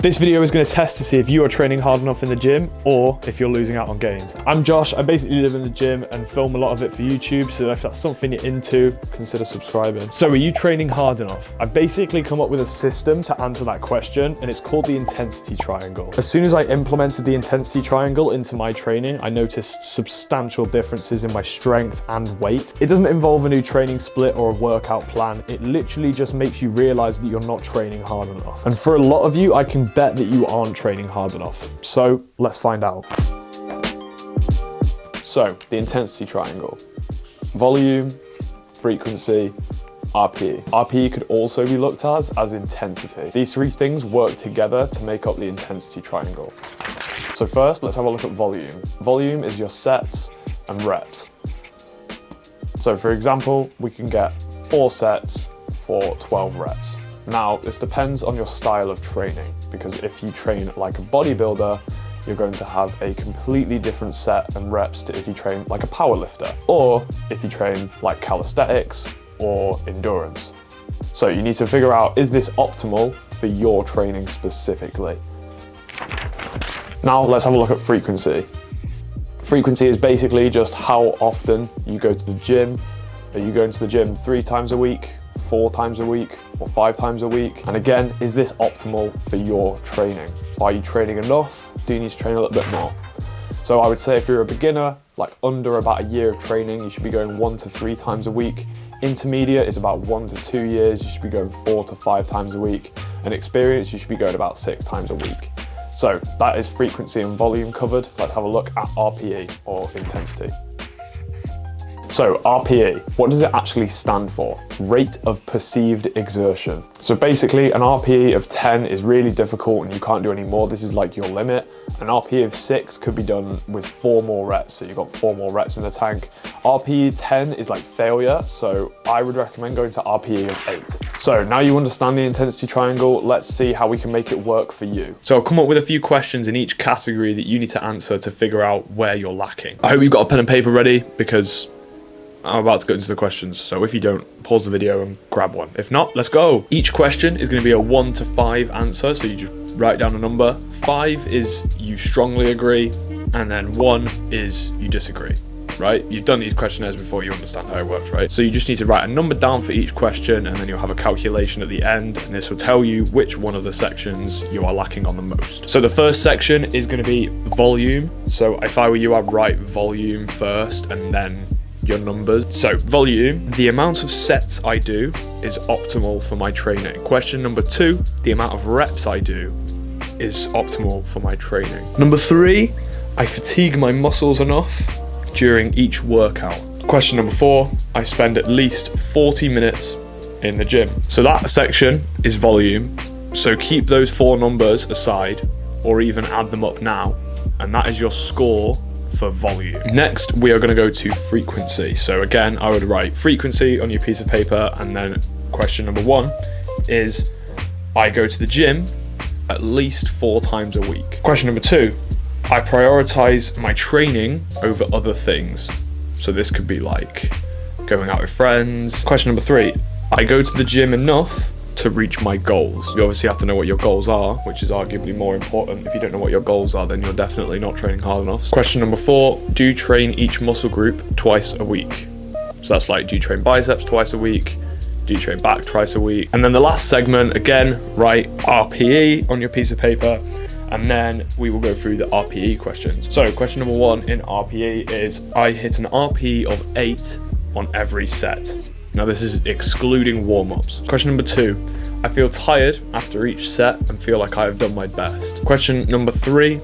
This video is going to test to see if you are training hard enough in the gym or if you're losing out on gains. I'm Josh, I basically live in the gym and film a lot of it for YouTube, so if that's something you're into, consider subscribing. So are you training hard enough? I've basically come up with a system to answer that question, and it's called the intensity triangle. As soon as I implemented the intensity triangle into my training, I noticed substantial differences in my strength and weight. It doesn't involve a new training split or a workout plan. It literally just makes you realize that you're not training hard enough. And for a lot of you, I can bet that you aren't training hard enough. So let's find out. So the intensity triangle: volume, frequency, RPE. RPE could also be looked at as intensity. These three things work together to make up the intensity triangle. So first, let's have a look at volume. Volume is your sets and reps. So for example, we can get 4 sets for 12 reps. Now, this depends on your style of training, because if you train like a bodybuilder, you're going to have a completely different set and reps to if you train like a powerlifter, or if you train like calisthenics or endurance. So you need to figure out, is this optimal for your training specifically? Now let's have a look at frequency. Frequency is basically just how often you go to the gym. Are you going to the gym 3 times a week, 4 times a week, or 5 times a week? And again, is this optimal for your training? Are you training enough? Do you need to train a little bit more? So I would say if you're a beginner, like under about a year of training, you should be going 1 to 3 times a week. Intermediate is about 1 to 2 years, you should be going 4 to 5 times a week. And experienced, you should be going about 6 times a week. So that is frequency and volume covered. Let's have a look at RPE, or intensity. So RPE, what does it actually stand for? Rate of perceived exertion. So basically an RPE of 10 is really difficult and you can't do any more. This is like your limit. An RPE of 6 could be done with 4 more reps. So you've got 4 more reps in the tank. RPE 10 is like failure. So I would recommend going to RPE of 8. So now you understand the intensity triangle, let's see how we can make it work for you. So I'll come up with a few questions in each category that you need to answer to figure out where you're lacking. I hope you've got a pen and paper ready, because I'm about to go into the questions, so if you don't, pause the video and grab one. If not, let's go. Each question is going to be a 1 to 5 answer, so you just write down a number. 5 is you strongly agree, and then 1 is you disagree, right? You've done these questionnaires before, you understand how it works, right? So you just need to write a number down for each question, and then you'll have a calculation at the end, and this will tell you which one of the sections you are lacking on the most. So the first section is going to be volume. So if I were you, I'd write volume first and then your numbers. So volume, the amount of sets I do is optimal for my training. Question number 2, the amount of reps I do is optimal for my training. Number 3, I fatigue my muscles enough during each workout. Question number 4, I spend at least 40 minutes in the gym. So that section is volume. So keep those 4 numbers aside, or even add them up now, and that is your score for volume. Next, we are going to go to frequency. So again, I would write frequency on your piece of paper, and then question number 1 is I go to the gym at least 4 times a week. Question number 2, I prioritize my training over other things. So this could be like going out with friends. Question number 3, I go to the gym enough to reach my goals. You obviously have to know what your goals are, which is arguably more important. If you don't know what your goals are, then you're definitely not training hard enough. Question number 4, do you train each muscle group twice a week? So that's like, do you train biceps twice a week? Do you train back twice a week? And then the last segment, again, write RPE on your piece of paper, and then we will go through the RPE questions. So question number 1 in RPE is I hit an RPE of 8 on every set. Now this is excluding warm-ups. Question number 2, I feel tired after each set and feel like I have done my best. Question number 3,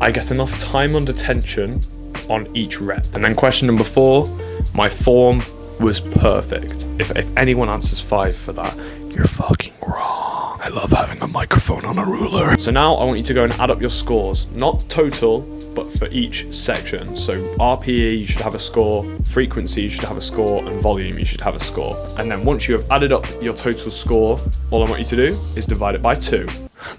I get enough time under tension on each rep. And then question number 4, my form was perfect. If anyone answers 5 for that, you're fucking wrong. I love having a microphone on a ruler. So now I want you to go and add up your scores, not total, but for each section. So RPE, you should have a score, frequency, you should have a score, and volume, you should have a score. And then once you have added up your total score, all I want you to do is divide it by 2.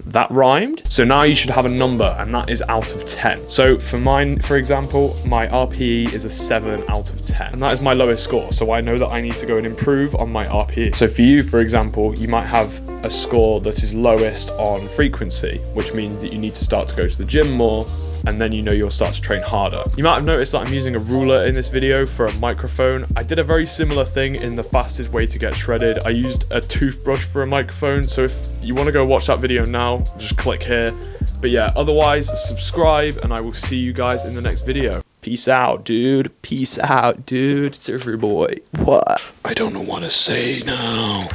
That rhymed. So now you should have a number, and that is out of 10. So for mine, for example, my RPE is a 7 out of 10. And that is my lowest score. So I know that I need to go and improve on my RPE. So for you, for example, you might have a score that is lowest on frequency, which means that you need to start to go to the gym more, and then you know you'll start to train harder. You might have noticed that I'm using a ruler in this video for a microphone. I did a very similar thing in the fastest way to get shredded. I used a toothbrush for a microphone, so if you want to go watch that video now, just click here. But yeah, otherwise, subscribe, and I will see you guys in the next video. Peace out, dude. Peace out, dude. Surfer boy. What? I don't know what to say now.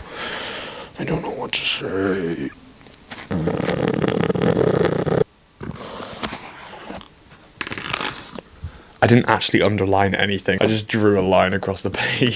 I don't know what to say. I didn't actually underline anything. I just drew a line across the page.